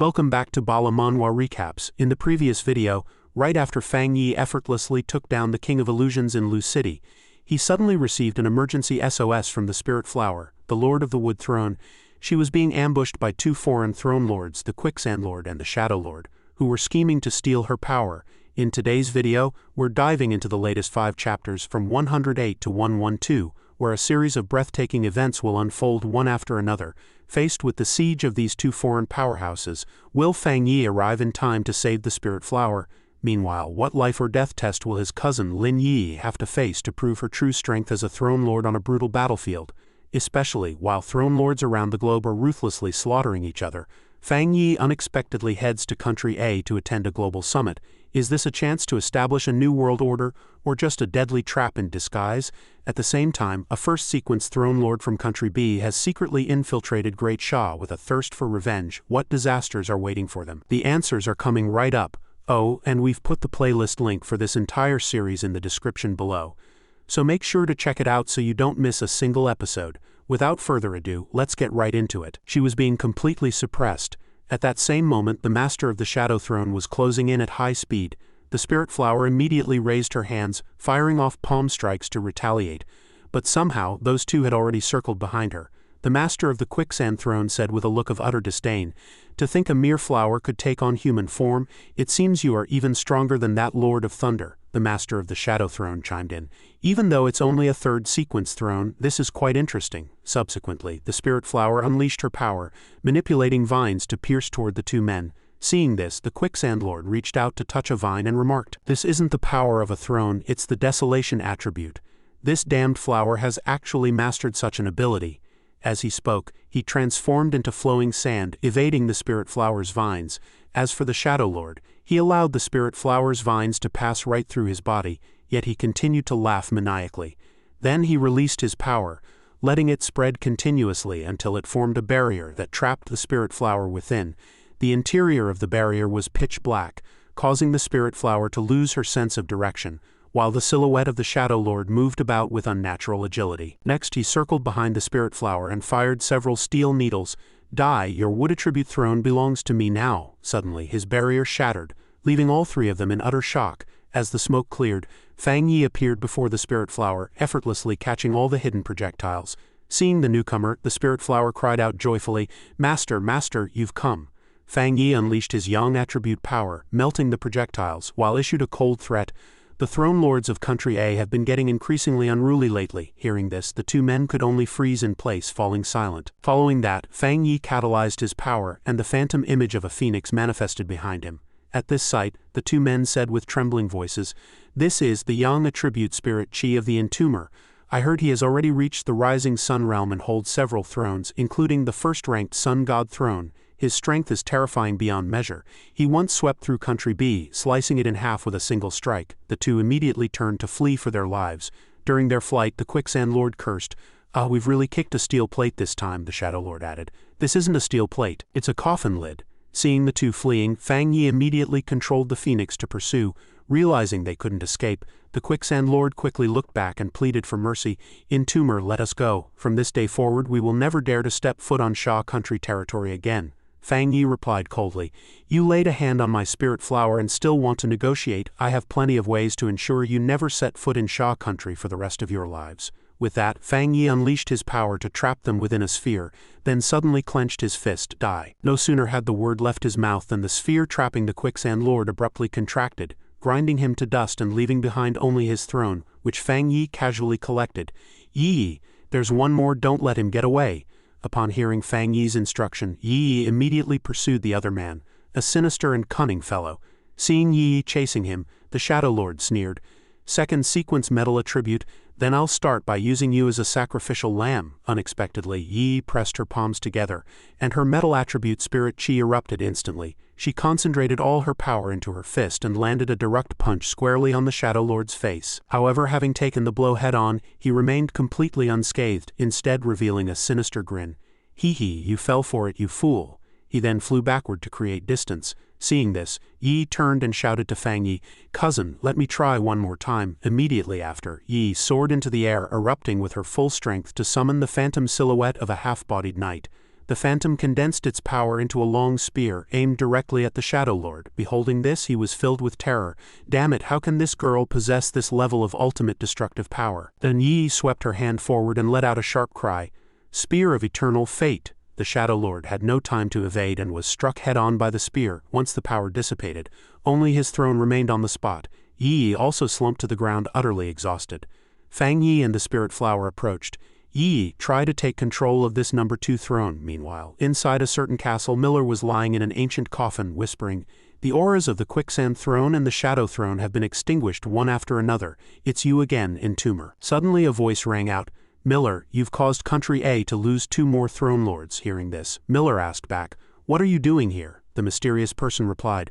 Welcome back to Bala Manhua Recaps. In the previous video, right after Fang Yi effortlessly took down the King of Illusions in Lu City, he suddenly received an emergency SOS from the Spirit Flower, the Lord of the Wood Throne. She was being ambushed by two foreign throne lords, the Quicksand Lord and the Shadow Lord, who were scheming to steal her power. In today's video, we're diving into the latest 5 chapters from 108 to 112, where a series of breathtaking events will unfold one after another. Faced with the siege of these two foreign powerhouses, will Fang Yi arrive in time to save the Spirit Flower? Meanwhile, what life or death test will his cousin Lin Yi have to face to prove her true strength as a throne lord on a brutal battlefield? Especially while throne lords around the globe are ruthlessly slaughtering each other, Fang Yi unexpectedly heads to Country A to attend a global summit. Is this a chance to establish a new world order, or just a deadly trap in disguise? At the same time, a first sequence throne lord from Country B has secretly infiltrated Great Shah with a thirst for revenge. What disasters are waiting for them? The answers are coming right up. Oh, and we've put the playlist link for this entire series in the description below. So make sure to check it out so you don't miss a single episode. Without further ado, let's get right into it. She was being completely suppressed. At that same moment, the Master of the Shadow Throne was closing in at high speed. The Spirit Flower immediately raised her hands, firing off palm strikes to retaliate. But somehow, those two had already circled behind her. The Master of the Quicksand Throne said with a look of utter disdain, "To think a mere flower could take on human form, it seems you are even stronger than that Lord of Thunder." The Master of the Shadow Throne chimed in. "Even though it's only a third sequence throne, this is quite interesting." Subsequently, the Spirit Flower unleashed her power, manipulating vines to pierce toward the two men. Seeing this, the Quicksand Lord reached out to touch a vine and remarked, "This isn't the power of a throne, it's the desolation attribute. This damned flower has actually mastered such an ability." As he spoke, he transformed into flowing sand, evading the Spirit Flower's vines. As for the Shadow Lord, he allowed the Spirit Flower's vines to pass right through his body, yet he continued to laugh maniacally. Then he released his power, letting it spread continuously until it formed a barrier that trapped the Spirit Flower within. The interior of the barrier was pitch black, causing the Spirit Flower to lose her sense of direction, while the silhouette of the Shadow Lord moved about with unnatural agility. Next, he circled behind the Spirit Flower and fired several steel needles. "Die, your wood attribute throne belongs to me now." Suddenly, his barrier shattered, leaving all three of them in utter shock. As the smoke cleared, Fang Yi appeared before the Spirit Flower, effortlessly catching all the hidden projectiles. Seeing the newcomer, the Spirit Flower cried out joyfully, "Master, Master, you've come." Fang Yi unleashed his young attribute power, melting the projectiles, while issued a cold threat. "The throne lords of Country A have been getting increasingly unruly lately." Hearing this, the two men could only freeze in place, falling silent. Following that, Fang Yi catalyzed his power, and the phantom image of a phoenix manifested behind him. At this sight, the two men said with trembling voices, "This is the young attribute spirit Chi of the Entomber. I heard he has already reached the rising sun realm and holds several thrones, including the first-ranked sun god throne. His strength is terrifying beyond measure. He once swept through Country B, slicing it in half with a single strike." The two immediately turned to flee for their lives. During their flight, the Quicksand Lord cursed. We've really kicked a steel plate this time," the Shadow Lord added. "This isn't a steel plate, it's a coffin lid." Seeing the two fleeing, Fang Yi immediately controlled the phoenix to pursue. Realizing they couldn't escape, the Quicksand Lord quickly looked back and pleaded for mercy. "Entomber, let us go. From this day forward we will never dare to step foot on Shah Country territory again." Fang Yi replied coldly, "You laid a hand on my Spirit Flower and still want to negotiate. I have plenty of ways to ensure you never set foot in Shah Country for the rest of your lives." With that, Fang Yi unleashed his power to trap them within a sphere, then suddenly clenched his fist. "Die." No sooner had the word left his mouth than the sphere trapping the Quicksand Lord abruptly contracted, grinding him to dust and leaving behind only his throne, which Fang Yi casually collected. "Yi, there's one more, don't let him get away." Upon hearing Fang Yi's instruction, Yi immediately pursued the other man, a sinister and cunning fellow. Seeing Yi chasing him, the Shadow Lord sneered, "Second sequence metal attribute, then I'll start by using you as a sacrificial lamb." Unexpectedly, Yi pressed her palms together, and her metal attribute spirit Chi erupted instantly. She concentrated all her power into her fist and landed a direct punch squarely on the Shadow Lord's face. However, having taken the blow head-on, he remained completely unscathed, instead revealing a sinister grin. "Hee hee, you fell for it, you fool." He then flew backward to create distance. Seeing this, Yi turned and shouted to Fang Yi, "Cousin, let me try one more time." Immediately after, Yi soared into the air, erupting with her full strength to summon the phantom silhouette of a half-bodied knight. The phantom condensed its power into a long spear, aimed directly at the Shadow Lord. Beholding this, he was filled with terror. Damn it, how can this girl possess this level of ultimate destructive power? Then Yi swept her hand forward and let out a sharp cry. Spear of eternal fate! The Shadow Lord had no time to evade and was struck head-on by the spear. Once the power dissipated, only his throne remained on the spot. Yi also slumped to the ground, utterly exhausted. Fang Yi and the Spirit Flower approached. Yi, try to take control of this number 2 throne. Meanwhile, inside a certain castle, Miller was lying in an ancient coffin, whispering, "The auras of the Quicksand Throne and the Shadow Throne have been extinguished one after another. It's you again, Entomber." Suddenly a voice rang out, "Miller, you've caused Country A to lose 2 more Throne Lords." Hearing this, Miller asked back, "What are you doing here?" The mysterious person replied,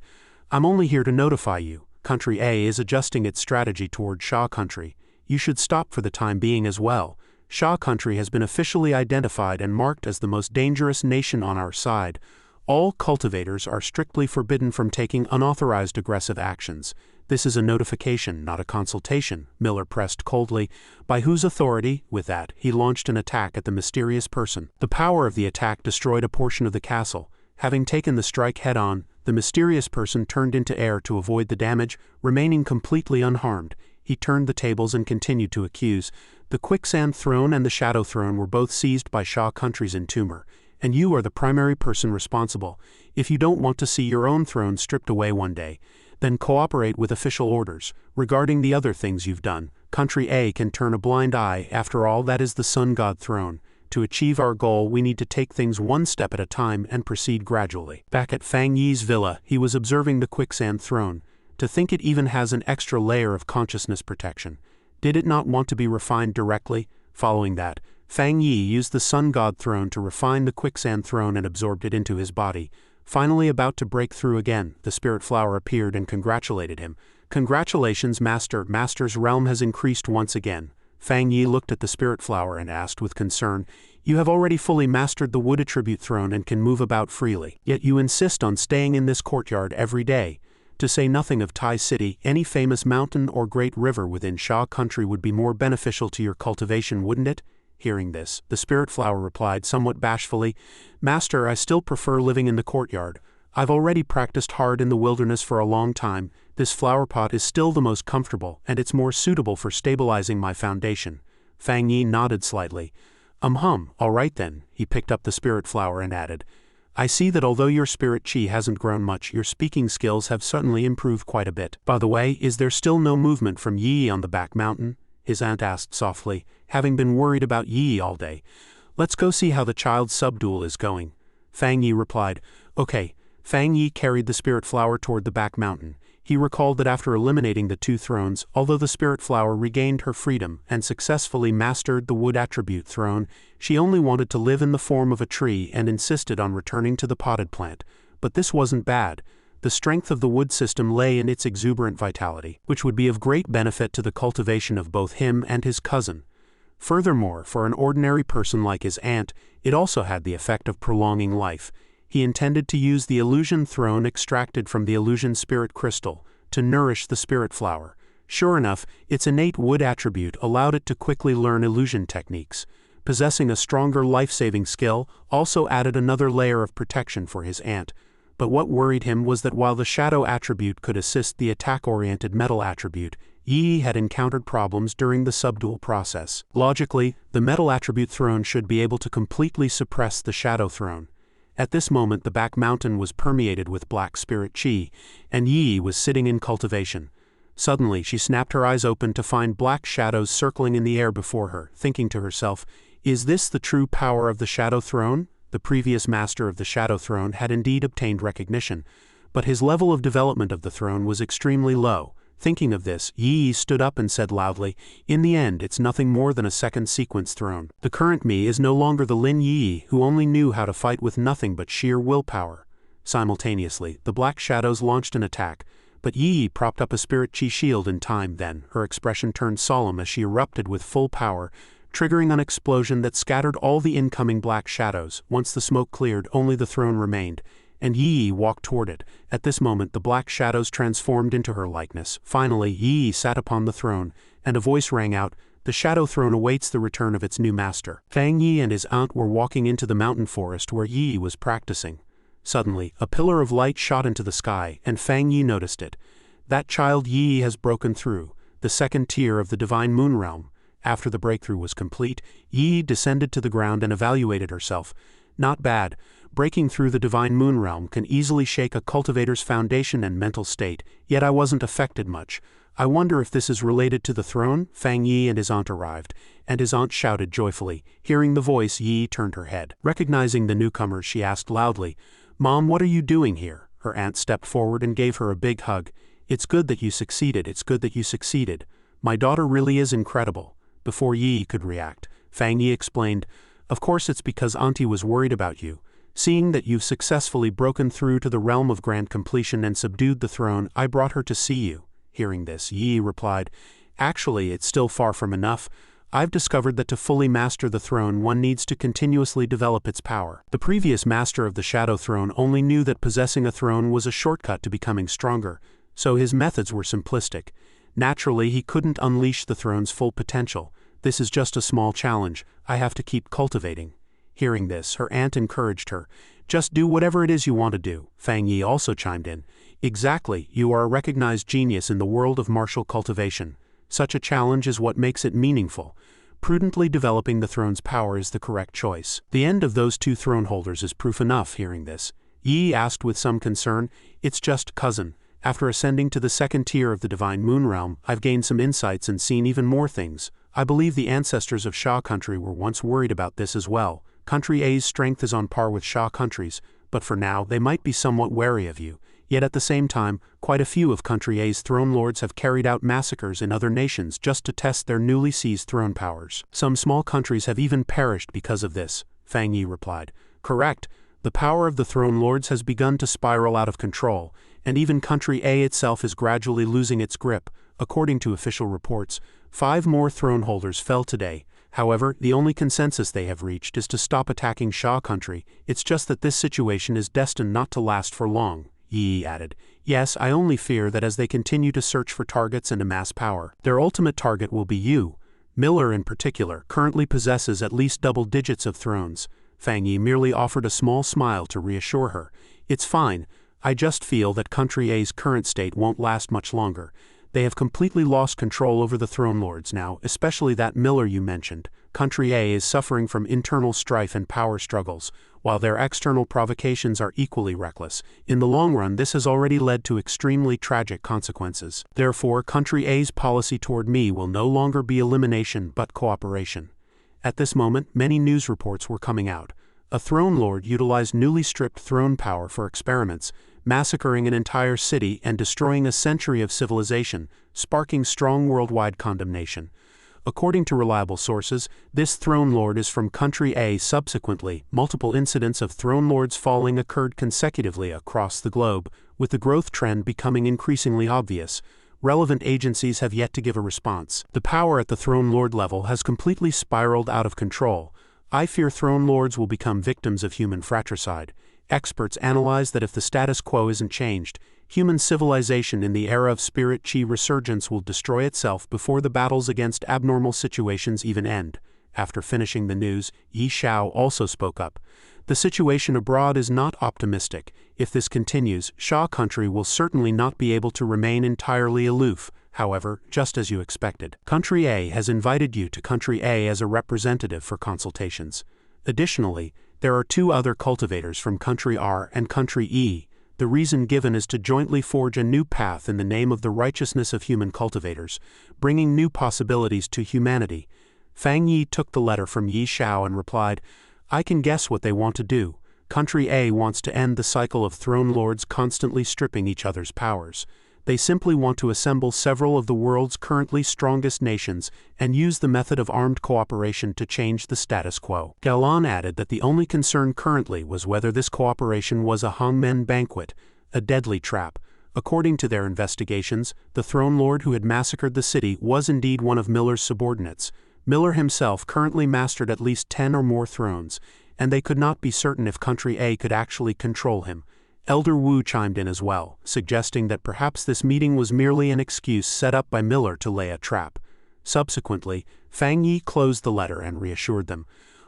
"I'm only here to notify you. Country A is adjusting its strategy toward Shah Country. You should stop for the time being as well. Shah Country has been officially identified and marked as the most dangerous nation on our side. All cultivators are strictly forbidden from taking unauthorized aggressive actions. This is a notification, not a consultation," Miller pressed coldly. "By whose authority?" With that, he launched an attack at the mysterious person. The power of the attack destroyed a portion of the castle. Having taken the strike head-on, the mysterious person turned into air to avoid the damage, remaining completely unharmed. He turned the tables and continued to accuse. "The Quicksand Throne and the Shadow Throne were both seized by Shah Country's Entomber, and you are the primary person responsible. If you don't want to see your own throne stripped away one day, then cooperate with official orders. Regarding the other things you've done, Country A can turn a blind eye. After all, that is the Sun God Throne. To achieve our goal, we need to take things one step at a time and proceed gradually." Back at Fang Yi's villa, he was observing the Quicksand Throne. To think it even has an extra layer of consciousness protection. Did it not want to be refined directly? Following that, Fang Yi used the Sun God Throne to refine the Quicksand Throne and absorbed it into his body. Finally about to break through again, the Spirit Flower appeared and congratulated him. "Congratulations, Master. Master's realm has increased once again." Fang Yi looked at the Spirit Flower and asked with concern, "You have already fully mastered the Wood Attribute Throne and can move about freely. Yet you insist on staying in this courtyard every day. To say nothing of Tai City, any famous mountain or great river within Shah Country would be more beneficial to your cultivation, wouldn't it?" Hearing this, the Spirit Flower replied somewhat bashfully, "Master, I still prefer living in the courtyard. I've already practiced hard in the wilderness for a long time. This flower pot is still the most comfortable, and it's more suitable for stabilizing my foundation." Fang Yi nodded slightly. All right then." He picked up the Spirit Flower and added, "I see that although your spirit chi hasn't grown much, your speaking skills have certainly improved quite a bit. By the way, is there still no movement from Yi on the back mountain?" his aunt asked softly, having been worried about Yi all day. "Let's go see how the child's subdual is going." Fang Yi replied, "Okay." Fang Yi carried the Spirit Flower toward the back mountain. He recalled that after eliminating the 2 thrones, although the Spirit Flower regained her freedom and successfully mastered the Wood Attribute Throne, she only wanted to live in the form of a tree and insisted on returning to the potted plant. But this wasn't bad. The strength of the wood system lay in its exuberant vitality, which would be of great benefit to the cultivation of both him and his cousin. Furthermore, for an ordinary person like his aunt, it also had the effect of prolonging life. He intended to use the illusion throne extracted from the illusion spirit crystal to nourish the Spirit Flower. Sure enough, its innate wood attribute allowed it to quickly learn illusion techniques. Possessing a stronger life-saving skill also added another layer of protection for his aunt. But what worried him was that while the shadow attribute could assist the attack-oriented metal attribute, Yi had encountered problems during the subdual process. Logically, the metal attribute throne should be able to completely suppress the shadow throne. At this moment the back mountain was permeated with black spirit chi, and Yi was sitting in cultivation. Suddenly she snapped her eyes open to find black shadows circling in the air before her, thinking to herself, "Is this the true power of the Shadow Throne?" The previous master of the Shadow Throne had indeed obtained recognition, but his level of development of the throne was extremely low. Thinking of this, Yi stood up and said loudly, "In the end, it's nothing more than a second sequence throne. The current me is no longer the Lin Yi who only knew how to fight with nothing but sheer willpower." Simultaneously, the black shadows launched an attack, but Yi propped up a spirit chi shield in time. Then, her expression turned solemn as she erupted with full power, triggering an explosion that scattered all the incoming black shadows. Once the smoke cleared, only the throne remained, and Yi walked toward it. At this moment the black shadows transformed into her likeness. Finally, Yi sat upon the throne, and a voice rang out, The Shadow Throne awaits the return of its new master. Fang Yi and his aunt were walking into the mountain forest where Yi was practicing. Suddenly, a pillar of light shot into the sky, and Fang Yi noticed it. That child Yi has broken through the second tier of the divine moon realm. After the breakthrough was complete, Yi descended to the ground and evaluated herself. Not bad. Breaking through the divine moon realm can easily shake a cultivator's foundation and mental state, yet I wasn't affected much. I wonder if this is related to the throne. Fang Yi and his aunt arrived, and his aunt shouted joyfully. Hearing the voice, Yi turned her head. Recognizing the newcomer, she asked loudly, "Mom, what are you doing here?" Her aunt stepped forward and gave her a big hug. "It's good that you succeeded, it's good that you succeeded. My daughter really is incredible." Before Yi could react, Fang Yi explained, "Of course it's because Auntie was worried about you. Seeing that you've successfully broken through to the realm of grand completion and subdued the throne, I brought her to see you." Hearing this, Yi replied, "Actually, it's still far from enough. I've discovered that to fully master the throne one needs to continuously develop its power." The previous master of the Shadow Throne only knew that possessing a throne was a shortcut to becoming stronger, so his methods were simplistic. Naturally, he couldn't unleash the throne's full potential. "This is just a small challenge. I have to keep cultivating." Hearing this, her aunt encouraged her. "Just do whatever it is you want to do." Fang Yi also chimed in. "Exactly, you are a recognized genius in the world of martial cultivation. Such a challenge is what makes it meaningful. Prudently developing the throne's power is the correct choice. The end of those two throne holders is proof enough." Hearing this, Yi asked with some concern, "It's just, cousin. After ascending to the second tier of the divine moon realm, I've gained some insights and seen even more things. I believe the ancestors of Sha country were once worried about this as well. Country A's strength is on par with Sha country's, but for now they might be somewhat wary of you. Yet at the same time, quite a few of Country A's throne lords have carried out massacres in other nations just to test their newly seized throne powers. Some small countries have even perished because of this," Fang Yi replied. "Correct. The power of the throne lords has begun to spiral out of control, and even Country A itself is gradually losing its grip. According to official reports, 5 more throne holders fell today. However, the only consensus they have reached is to stop attacking Sha country. It's just that this situation is destined not to last for long." Yi added, "Yes, I only fear that as they continue to search for targets and amass power, their ultimate target will be you. Miller in particular currently possesses at least double digits of thrones." Fang Yi merely offered a small smile to reassure her. "It's fine. I just feel that Country A's current state won't last much longer. They have completely lost control over the throne lords now, especially that Miller you mentioned. Country A is suffering from internal strife and power struggles, while their external provocations are equally reckless. In the long run, this has already led to extremely tragic consequences. Therefore, Country A's policy toward me will no longer be elimination but cooperation." At this moment, many news reports were coming out. A throne lord utilized newly stripped throne power for experiments, massacring an entire city and destroying a century of civilization, sparking strong worldwide condemnation. According to reliable sources, this throne lord is from Country A. Subsequently, multiple incidents of throne lords falling occurred consecutively across the globe, with the growth trend becoming increasingly obvious. Relevant agencies have yet to give a response. The power at the throne lord level has completely spiraled out of control. I fear throne lords will become victims of human fratricide. Experts analyze that if the status quo isn't changed, human civilization in the era of spirit chi resurgence will destroy itself before the battles against abnormal situations even end. After finishing the news, Yi Xiao also spoke up. "The situation abroad is not optimistic. If this continues, Sha country will certainly not be able to remain entirely aloof. However, just as you expected, Country A has invited you to Country A as a representative for consultations. Additionally, there are 2 other cultivators from Country R and Country E. The reason given is to jointly forge a new path in the name of the righteousness of human cultivators, bringing new possibilities to humanity." Fang Yi took the letter from Yi Xiao and replied, "I can guess what they want to do. Country A wants to end the cycle of throne lords constantly stripping each other's powers. They simply want to assemble several of the world's currently strongest nations and use the method of armed cooperation to change the status quo." Galan added that the only concern currently was whether this cooperation was a hangmen banquet, a deadly trap. According to their investigations, the throne lord who had massacred the city was indeed one of Miller's subordinates. Miller himself currently mastered at least 10 or more thrones, and they could not be certain if Country A could actually control him. Elder Wu chimed in as well, suggesting that perhaps this meeting was merely an excuse set up by Miller to lay a trap. Subsequently, Fang Yi closed the letter and reassured them.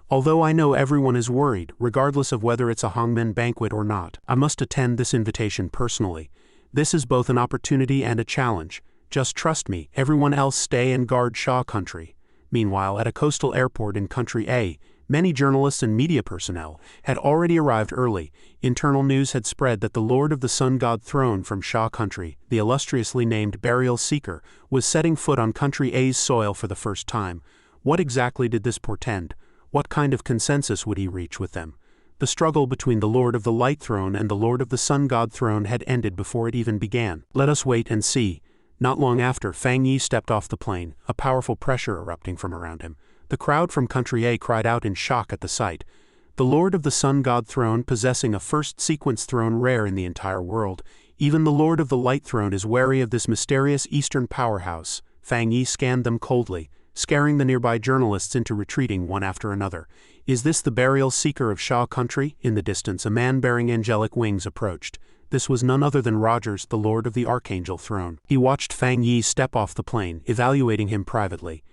Although I know everyone is worried, regardless of whether it's a Hongmen banquet or not, I must attend this invitation personally. This is both an opportunity and a challenge. Just trust me, everyone else stay and guard Sha country. Meanwhile, at a coastal airport in Country A, many journalists and media personnel had already arrived early. Internal news had spread that the Lord of the Sun God throne from Sha country, the illustriously named Burial Seeker, was setting foot on Country A's soil for the first time. What exactly did this portend? What kind of consensus would he reach with them? The struggle between the Lord of the Light Throne and the Lord of the Sun God Throne had ended before it even began. Let us wait and see. Not long after, Fang Yi stepped off the plane, a powerful pressure erupting from around him. The crowd from Country A cried out in shock at the sight. The Lord of the Sun God Throne possessing a first-sequence throne rare in the entire world. Even the Lord of the Light Throne is wary of this mysterious Eastern powerhouse. Fang Yi scanned them coldly, scaring the nearby journalists into retreating one after another. Is this the Burial Seeker of Sha country? In the distance, a man bearing angelic wings approached. This was none other than Rogers, the Lord of the Archangel Throne. He watched Fang Yi step off the plane, evaluating him privately.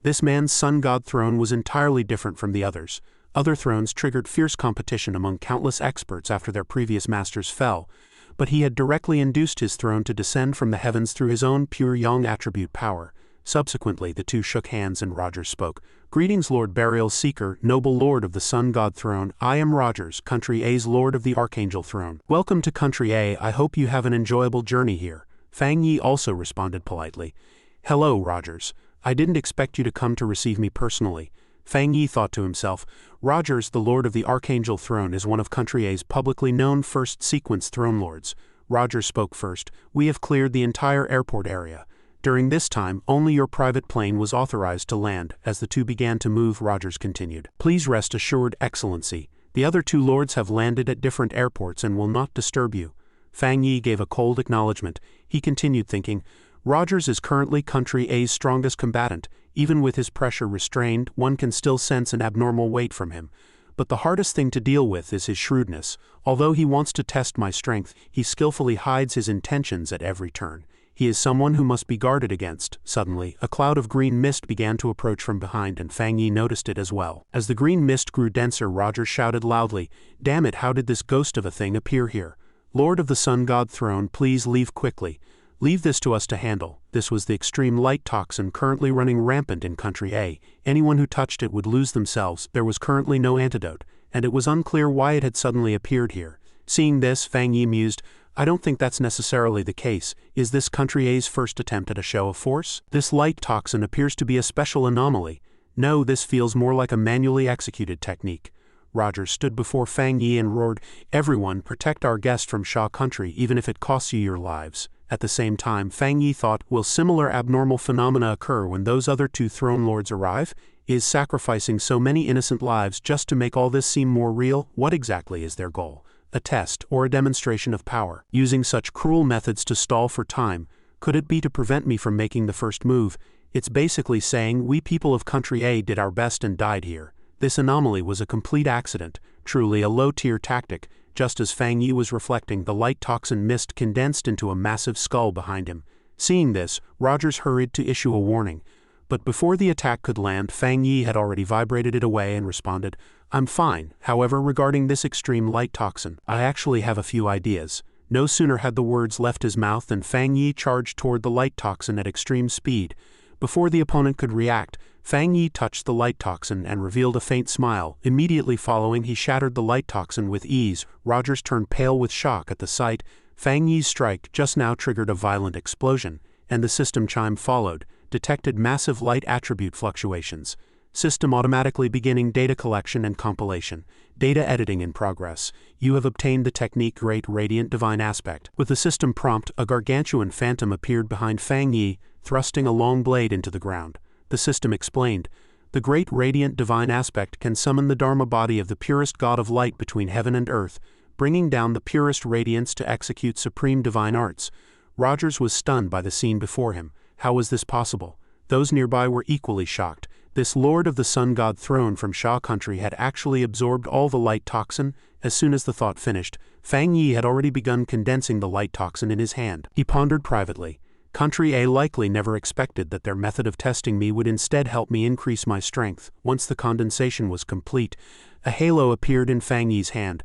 This man's Sun God throne was entirely different from the others. Other thrones triggered fierce competition among countless experts after their previous masters fell, but he had directly induced his throne to descend from the heavens through his own pure Yang attribute power. Subsequently, the two shook hands and Rogers spoke. Greetings, Lord Burial Seeker, noble Lord of the Sun God Throne. I am Rogers, Country A's Lord of the Archangel Throne. Welcome to Country A. I hope you have an enjoyable journey here. Fang Yi also responded politely. Hello, Rogers. I didn't expect you to come to receive me personally. Fang Yi thought to himself. Rogers, the Lord of the Archangel Throne, is one of Country A's publicly known first-sequence throne lords. Rogers spoke first. We have cleared the entire airport area. During this time, only your private plane was authorized to land. As the two began to move, Rogers continued. Please rest assured, Excellency. The other two lords have landed at different airports and will not disturb you. Fang Yi gave a cold acknowledgement. He continued thinking, Rogers is currently Country A's strongest combatant. Even with his pressure restrained, one can still sense an abnormal weight from him. But the hardest thing to deal with is his shrewdness. Although he wants to test my strength, he skillfully hides his intentions at every turn. He is someone who must be guarded against. Suddenly, a cloud of green mist began to approach from behind and Fang Yi noticed it as well. As the green mist grew denser, Rogers shouted loudly, Damn it, how did this ghost of a thing appear here? Lord of the Sun God Throne, please leave quickly. Leave this to us to handle. This was the extreme light toxin currently running rampant in Country A. Anyone who touched it would lose themselves. There was currently no antidote, and it was unclear why it had suddenly appeared here. Seeing this, Fang Yi mused, I don't think that's necessarily the case. Is this Country A's first attempt at a show of force? This light toxin appears to be a special anomaly. No, this feels more like a manually executed technique. Rogers stood before Fang Yi and roared, Everyone, protect our guest from Sha country, even if it costs you your lives. At the same time, Fang Yi thought, will similar abnormal phenomena occur when those other two throne lords arrive? Is sacrificing so many innocent lives just to make all this seem more real? What exactly is their goal? A test or a demonstration of power? Using such cruel methods to stall for time, could it be to prevent me from making the first move? It's basically saying we people of Country A did our best and died here. This anomaly was a complete accident, truly a low-tier tactic. Just as Fang Yi was reflecting, the light toxin mist condensed into a massive skull behind him. Seeing this, Rogers hurried to issue a warning. But before the attack could land, Fang Yi had already vibrated it away and responded, I'm fine. However, regarding this extreme light toxin, I actually have a few ideas. No sooner had the words left his mouth than Fang Yi charged toward the light toxin at extreme speed. Before the opponent could react, Fang Yi touched the light toxin and revealed a faint smile. Immediately following, he shattered the light toxin with ease. Rogers turned pale with shock at the sight. Fang Yi's strike just now triggered a violent explosion, and the system chime followed, detected massive light attribute fluctuations. System automatically beginning data collection and compilation. Data editing in progress. You have obtained the technique Great Radiant Divine Aspect. With the system prompt, a gargantuan phantom appeared behind Fang Yi, thrusting a long blade into the ground. The system explained, the Great Radiant Divine Aspect can summon the Dharma body of the purest God of light between heaven and earth, bringing down the purest radiance to execute supreme divine arts. Rogers was stunned by the scene before him. How was this possible? Those nearby were equally shocked. This Lord of the Sun God throne from Sha country had actually absorbed all the light toxin. As soon as the thought finished, Fang Yi had already begun condensing the light toxin in his hand. He pondered privately. Country A likely never expected that their method of testing me would instead help me increase my strength. Once the condensation was complete, a halo appeared in Fang Yi's hand.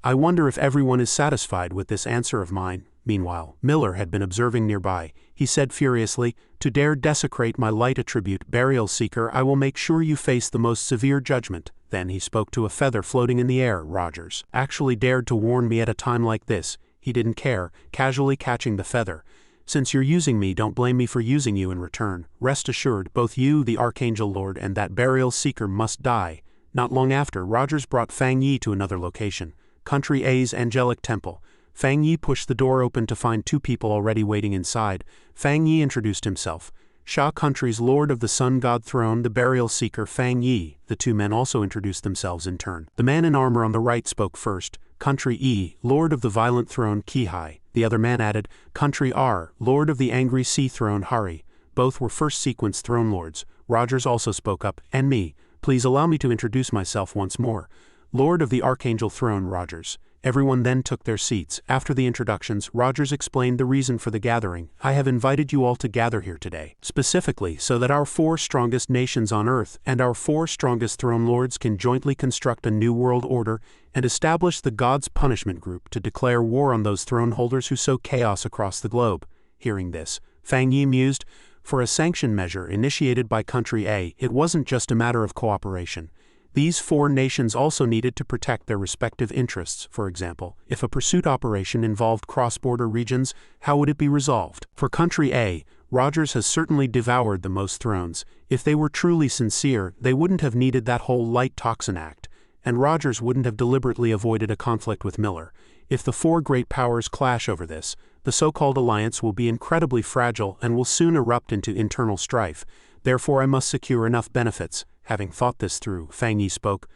I wonder if everyone is satisfied with this answer of mine. Meanwhile, Miller had been observing nearby. He said furiously, "To dare desecrate my light attribute, Burial Seeker, I will make sure you face the most severe judgment." Then he spoke to a feather floating in the air. Rogers actually dared to warn me at a time like this. He didn't care, casually catching the feather. "Since you're using me, don't blame me for using you in return. Rest assured, both you, the Archangel Lord, and that Burial Seeker must die." Not long after, Rogers brought Fang Yi to another location, Country A's angelic temple. Fang Yi pushed the door open to find two people already waiting inside. Fang Yi introduced himself. Sha Country's Lord of the Sun God Throne, the Burial Seeker Fang Yi. The two men also introduced themselves in turn. The man in armor on the right spoke first. Country E, Lord of the Violent Throne Kihai. The other man added, Country R, Lord of the Angry Sea Throne Hari. Both were first sequence throne lords. Rogers also spoke up, "And me. Please allow me to introduce myself once more. Lord of the Archangel Throne Rogers." Everyone then took their seats. After the introductions, Rogers explained the reason for the gathering. "I have invited you all to gather here today, specifically so that our 4 strongest nations on Earth and our 4 strongest throne lords can jointly construct a new world order and establish the God's Punishment Group to declare war on those throne holders who sow chaos across the globe." Hearing this, Fang Yi mused, for a sanction measure initiated by Country A, it wasn't just a matter of cooperation. These 4 nations also needed to protect their respective interests. For example, if a pursuit operation involved cross-border regions, how would it be resolved? For Country A, Rogers has certainly devoured the most thrones. If they were truly sincere, they wouldn't have needed that whole light toxin act, and Rogers wouldn't have deliberately avoided a conflict with Miller. If the 4 great powers clash over this, the so-called alliance will be incredibly fragile and will soon erupt into internal strife. Therefore I must secure enough benefits. Having thought this through, Fang Yi spoke.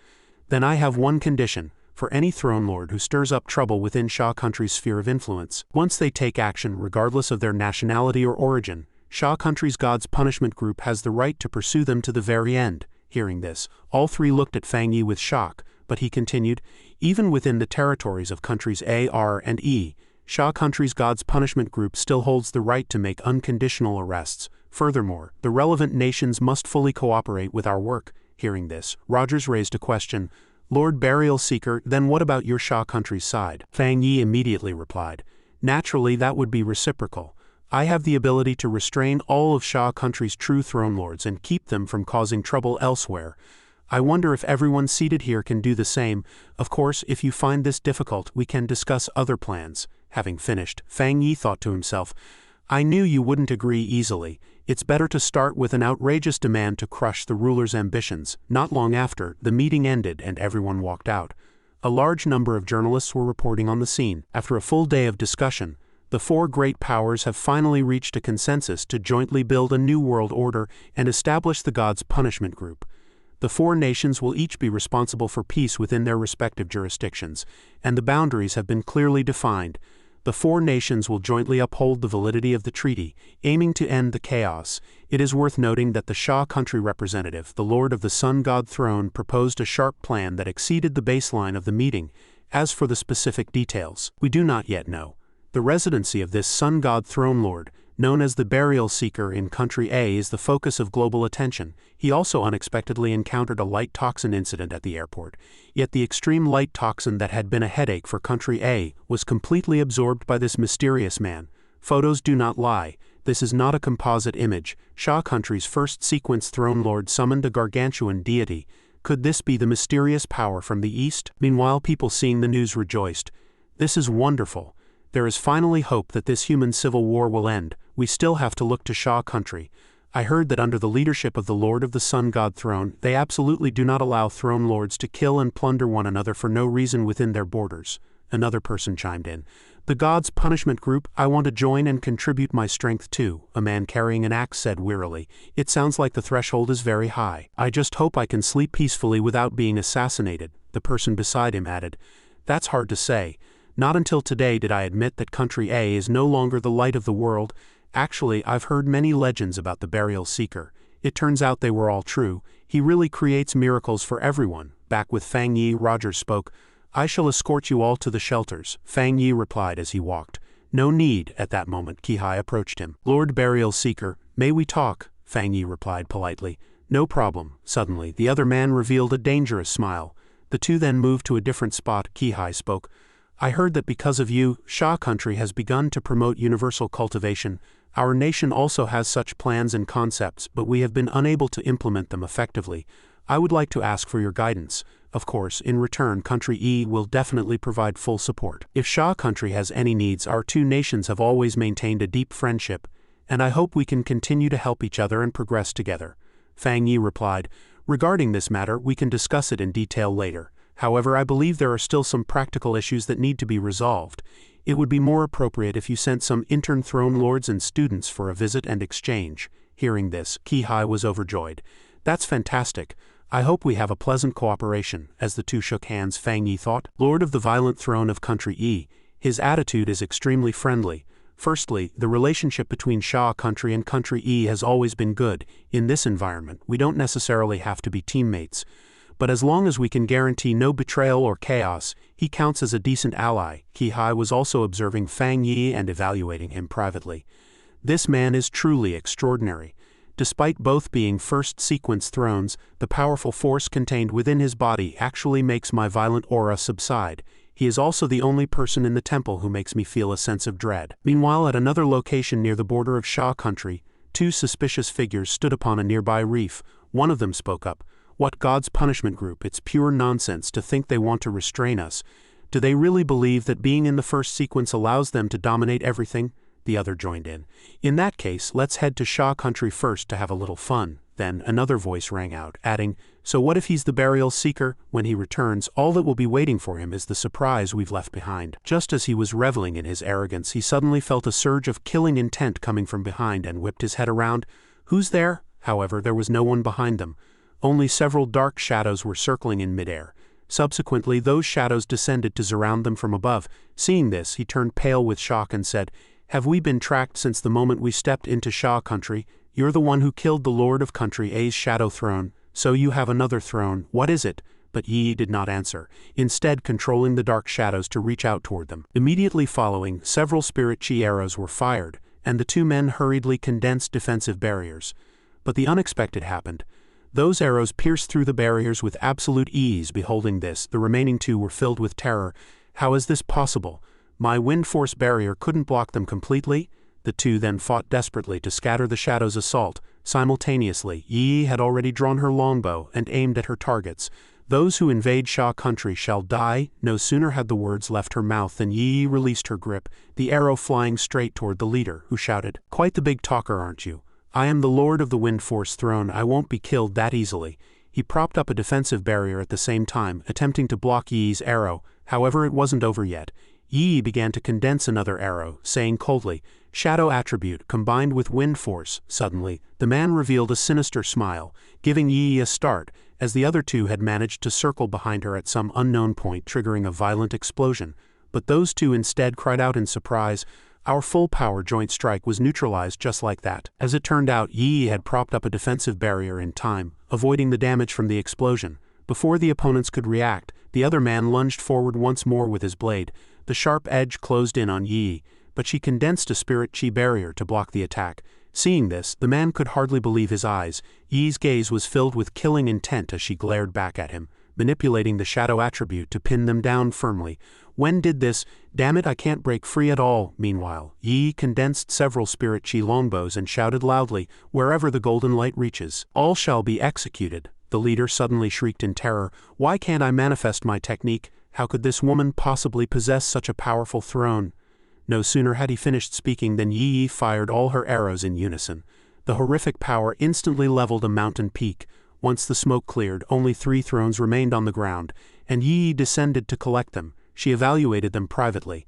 "Then I have one condition, for any throne lord who stirs up trouble within Sha Country's sphere of influence. Once they take action, regardless of their nationality or origin, Sha Country's God's Punishment Group has the right to pursue them to the very end." Hearing this, all 3 looked at Fang Yi with shock, but he continued, "Even within the territories of countries A, R, and E, Sha Country's God's Punishment Group still holds the right to make unconditional arrests. Furthermore, the relevant nations must fully cooperate with our work." Hearing this, Rogers raised a question. "Lord Burial Seeker, then what about your Sha Country's side?" Fang Yi immediately replied, "Naturally that would be reciprocal. I have the ability to restrain all of Sha Country's true throne lords and keep them from causing trouble elsewhere. I wonder if everyone seated here can do the same. Of course, if you find this difficult, we can discuss other plans." Having finished, Fang Yi thought to himself, "I knew you wouldn't agree easily. It's better to start with an outrageous demand to crush the ruler's ambitions." Not long after, the meeting ended and everyone walked out. A large number of journalists were reporting on the scene. After a full day of discussion, the 4 great powers have finally reached a consensus to jointly build a new world order and establish the God's Punishment Group. The 4 nations will each be responsible for peace within their respective jurisdictions, and the boundaries have been clearly defined. The 4 nations will jointly uphold the validity of the treaty, aiming to end the chaos. It is worth noting that the Sha Country representative, the Lord of the Sun God Throne, proposed a sharp plan that exceeded the baseline of the meeting. As for the specific details, we do not yet know. The residency of this Sun God Throne Lord, known as the Burial Seeker in Country A, is the focus of global attention. He also unexpectedly encountered a light toxin incident at the airport. Yet the extreme light toxin that had been a headache for Country A was completely absorbed by this mysterious man. Photos do not lie. This is not a composite image. Sha Country's first sequence throne lord summoned a gargantuan deity. Could this be the mysterious power from the east? Meanwhile, people seeing the news rejoiced. "This is wonderful. There is finally hope that this human civil war will end. We still have to look to Sha Country. I heard that under the leadership of the Lord of the Sun God Throne, they absolutely do not allow throne lords to kill and plunder one another for no reason within their borders." Another person chimed in. "The God's Punishment Group, I want to join and contribute my strength too," a man carrying an axe said wearily. "It sounds like the threshold is very high. I just hope I can sleep peacefully without being assassinated." The person beside him added, "That's hard to say. Not until today did I admit that Country A is no longer the light of the world. Actually, I've heard many legends about the Burial Seeker. It turns out they were all true. He really creates miracles for everyone." Back with Fang Yi, Rogers spoke. "I shall escort you all to the shelters," Fang Yi replied as he walked. No need. At that moment Qihai approached him. Lord Burial Seeker, may we talk? Fang Yi replied politely. No problem. Suddenly, the other man revealed a dangerous smile. The two then moved to a different spot. Qihai spoke. I heard that because of you, Sha country has begun to promote universal cultivation. Our nation also has such plans and concepts, but we have been unable to implement them effectively. I would like to ask for your guidance. Of course, in return, Country E will definitely provide full support. If Sha country has any needs, our two nations have always maintained a deep friendship, and I hope we can continue to help each other and progress together. Fang Yi replied, regarding this matter, we can discuss it in detail later. However, I believe there are still some practical issues that need to be resolved. It would be more appropriate if you sent some intern throne lords and students for a visit and exchange. Hearing this, Qihai was overjoyed. That's fantastic. I hope we have a pleasant cooperation. As the two shook hands, Fang Yi thought, Lord of the Violent Throne of Country E. His attitude is extremely friendly. Firstly, the relationship between Sha country and Country E has always been good. In this environment, we don't necessarily have to be teammates. But as long as we can guarantee no betrayal or chaos, he counts as a decent ally. Qihai was also observing Fang Yi and evaluating him privately. This man is truly extraordinary. Despite both being first-sequence thrones, the powerful force contained within his body actually makes my violent aura subside. He is also the only person in the temple who makes me feel a sense of dread. Meanwhile, at another location near the border of Sha country, two suspicious figures stood upon a nearby reef. One of them spoke up. What God's punishment group? It's pure nonsense to think they want to restrain us. Do they really believe that being in the first sequence allows them to dominate everything? The other joined in. In that case, let's head to Sha country first to have a little fun. Then another voice rang out, adding, so what if he's the burial seeker? When he returns, all that will be waiting for him is the surprise we've left behind. Just as he was reveling in his arrogance, he suddenly felt a surge of killing intent coming from behind and whipped his head around. Who's there? However, there was no one behind them. Only several dark shadows were circling in midair. Subsequently, those shadows descended to surround them from above. Seeing this, he turned pale with shock and said, have we been tracked since the moment we stepped into Sha country? You're the one who killed the Lord of Country A's shadow throne, so you have another throne. What is it? But Yi did not answer, instead controlling the dark shadows to reach out toward them. Immediately following, several spirit chi arrows were fired, and the two men hurriedly condensed defensive barriers. But the unexpected happened. Those arrows pierced through the barriers with absolute ease. Beholding this, the remaining two were filled with terror. How is this possible? My wind force barrier couldn't block them completely? The two then fought desperately to scatter the shadow's assault. Simultaneously, Yi had already drawn her longbow and aimed at her targets. Those who invade Sha country shall die. No sooner had the words left her mouth than Yi released her grip, the arrow flying straight toward the leader, who shouted, quite the big talker, aren't you? I am the Lord of the Wind Force throne. I won't be killed that easily. He propped up a defensive barrier at the same time, attempting to block Yi's arrow. However, it wasn't over yet. Yi began to condense another arrow, saying coldly, shadow attribute combined with wind force. Suddenly, the man revealed a sinister smile, giving Yi a start, as the other two had managed to circle behind her at some unknown point, triggering a violent explosion. But those two instead cried out in surprise. Our full power joint strike was neutralized just like that. As it turned out, Yi had propped up a defensive barrier in time, avoiding the damage from the explosion. Before the opponents could react, the other man lunged forward once more with his blade. The sharp edge closed in on Yi, but she condensed a spirit chi barrier to block the attack. Seeing this, the man could hardly believe his eyes. Yi's gaze was filled with killing intent as she glared back at him, manipulating the shadow attribute to pin them down firmly. When did this? Damn it, I can't break free at all. Meanwhile, Yi condensed several spirit chi longbows and shouted loudly, wherever the golden light reaches, all shall be executed. The leader suddenly shrieked in terror, why can't I manifest my technique? How could this woman possibly possess such a powerful throne? No sooner had he finished speaking than Yi fired all her arrows in unison. The horrific power instantly leveled a mountain peak. Once the smoke cleared, only 3 thrones remained on the ground, and Yi descended to collect them. She evaluated them privately.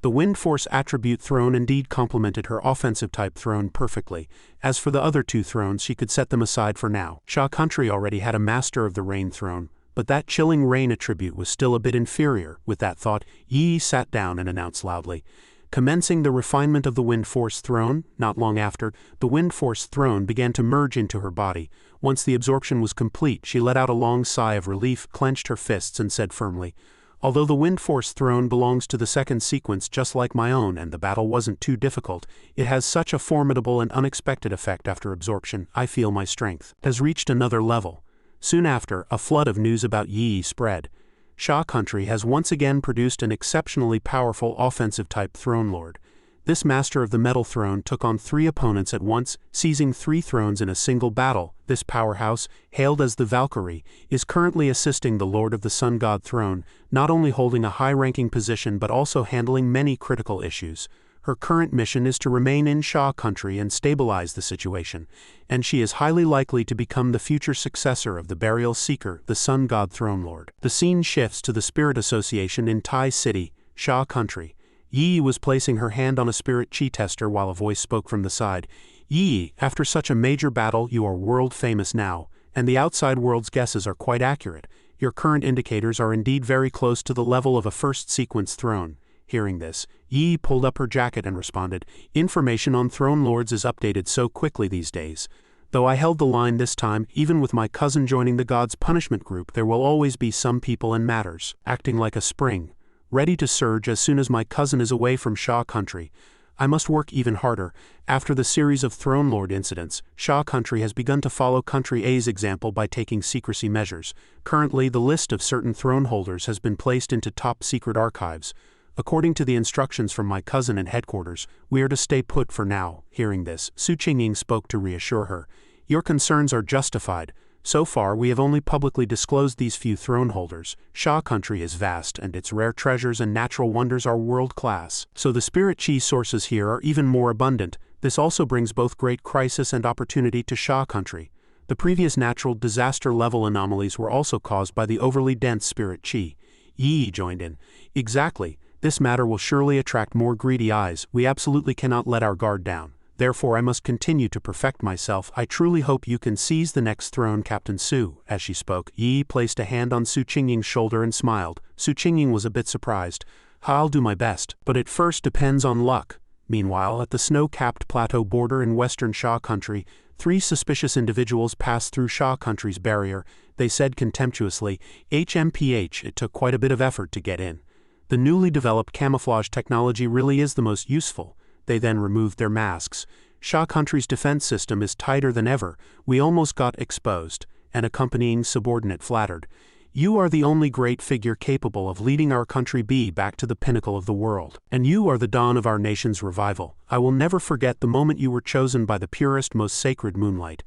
The Wind Force attribute throne indeed complemented her offensive type throne perfectly. As for the other 2 thrones, she could set them aside for now. Sha country already had a master of the rain throne, but that chilling rain attribute was still a bit inferior. With that thought, Yi sat down and announced loudly, commencing the refinement of the Wind Force throne. Not long after, the Wind Force throne began to merge into her body. Once the absorption was complete, she let out a long sigh of relief, clenched her fists and said firmly, Although the Wind Force throne belongs to the second sequence just like my own and the battle wasn't too difficult, it has such a formidable and unexpected effect after absorption. I feel my strength has reached another level. Soon after, a flood of news about Yi spread. Sha country has once again produced an exceptionally powerful offensive-type throne lord. This master of the metal throne took on 3 opponents at once, seizing 3 thrones in a single battle. This powerhouse, hailed as the Valkyrie, is currently assisting the Lord of the Sun God throne, not only holding a high-ranking position but also handling many critical issues. Her current mission is to remain in Sha country and stabilize the situation, and she is highly likely to become the future successor of the Burial Seeker, the Sun God Throne Lord. The scene shifts to the Spirit Association in Tai City, Sha country. Yi was placing her hand on a spirit chi tester while a voice spoke from the side. Yi, after such a major battle, you are world famous now, and the outside world's guesses are quite accurate. Your current indicators are indeed very close to the level of a first sequence throne. Hearing this, Yi pulled up her jacket and responded, information on throne lords is updated so quickly these days. Though I held the line this time, even with my cousin joining the God's Punishment group, there will always be some people and matters acting like a spring, ready to surge as soon as my cousin is away from Sha country. I must work even harder. After the series of Throne Lord incidents, Sha country has begun to follow Country A's example by taking secrecy measures. Currently, the list of certain throne holders has been placed into top secret archives. According to the instructions from my cousin and headquarters, we are to stay put for now. Hearing this, Su Qingying spoke to reassure her. Your concerns are justified. So far, we have only publicly disclosed these few throne holders. Sha country is vast, and its rare treasures and natural wonders are world-class. So the spirit chi sources here are even more abundant. This also brings both great crisis and opportunity to Sha country. The previous natural disaster-level anomalies were also caused by the overly dense spirit chi. Yi joined in. Exactly. This matter will surely attract more greedy eyes. We absolutely cannot let our guard down. Therefore I must continue to perfect myself. I truly hope you can seize the next throne, Captain Su. As she spoke, Yi placed a hand on Su Qingying's shoulder and smiled. Su Qingying was a bit surprised. I'll do my best, but it first depends on luck. Meanwhile, at the snow-capped plateau border in western Sha country, 3 suspicious individuals passed through Sha country's barrier. They said contemptuously, HMPH, it took quite a bit of effort to get in. The newly developed camouflage technology really is the most useful. They then removed their masks. Sha country's defense system is tighter than ever. We almost got exposed. An accompanying subordinate flattered. You are the only great figure capable of leading our country B back to the pinnacle of the world. And you are the dawn of our nation's revival. I will never forget the moment you were chosen by the purest, most sacred Moonlight.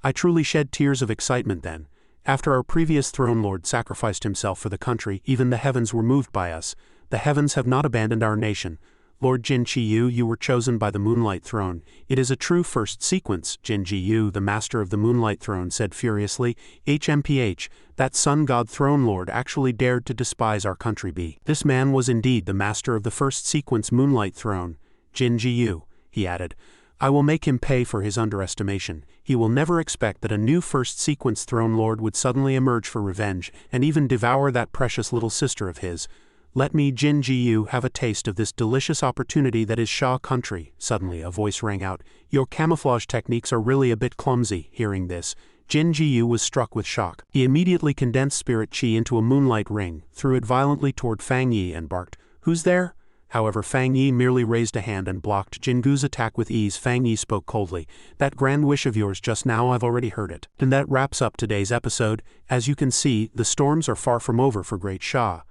I truly shed tears of excitement then. After our previous throne lord sacrificed himself for the country, even the heavens were moved by us. The heavens have not abandoned our nation. Lord Jin Qiyu, you were chosen by the Moonlight throne. It is a true first sequence. Jin Qiyu, the master of the Moonlight throne, said furiously. HMPH, that Sun God throne lord actually dared to despise our country B. This man was indeed the master of the first sequence Moonlight throne. Jin Qiyu, he added. I will make him pay for his underestimation. He will never expect that a new first sequence throne lord would suddenly emerge for revenge, and even devour that precious little sister of his. Let me, Jin Qiyu, have a taste of this delicious opportunity that is Sha country. Suddenly a voice rang out. Your camouflage techniques are really a bit clumsy. Hearing this, Jin Qiyu was struck with shock. He immediately condensed spirit chi into a moonlight ring, threw it violently toward Fang Yi and barked, Who's there? However, Fang Yi merely raised a hand and blocked Jingu's attack with ease. Fang Yi spoke coldly. That grand wish of yours just now, I've already heard it. And that wraps up today's episode. As you can see, the storms are far from over for Great Sha.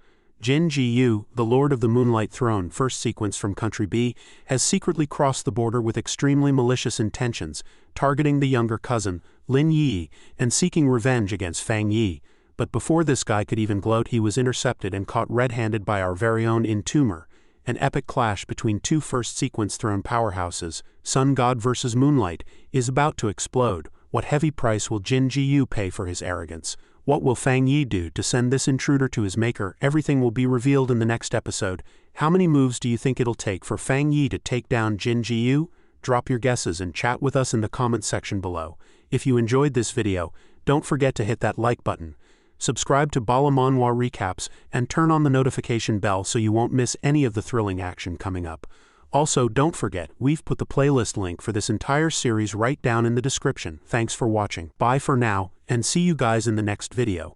Jin Qiyu, the Lord of the Moonlight Throne, first sequence from Country B, has secretly crossed the border with extremely malicious intentions, targeting the younger cousin, Lin Yi, and seeking revenge against Fang Yi. But before this guy could even gloat, he was intercepted and caught red-handed by our very own Intumer. An epic clash between 2 first sequence throne powerhouses, Sun God versus Moonlight, is about to explode. What heavy price will Jin Qiyu pay for his arrogance? What will Fang Yi do to send this intruder to his maker? Everything will be revealed in the next episode. How many moves do you think it'll take for Fang Yi to take down Jin Qiyu? Drop your guesses and chat with us in the comments section below. If you enjoyed this video, don't forget to hit that like button. Subscribe to Bala Manhua Recaps and turn on the notification bell so you won't miss any of the thrilling action coming up. Also, don't forget, we've put the playlist link for this entire series right down in the description. Thanks for watching. Bye for now, and see you guys in the next video.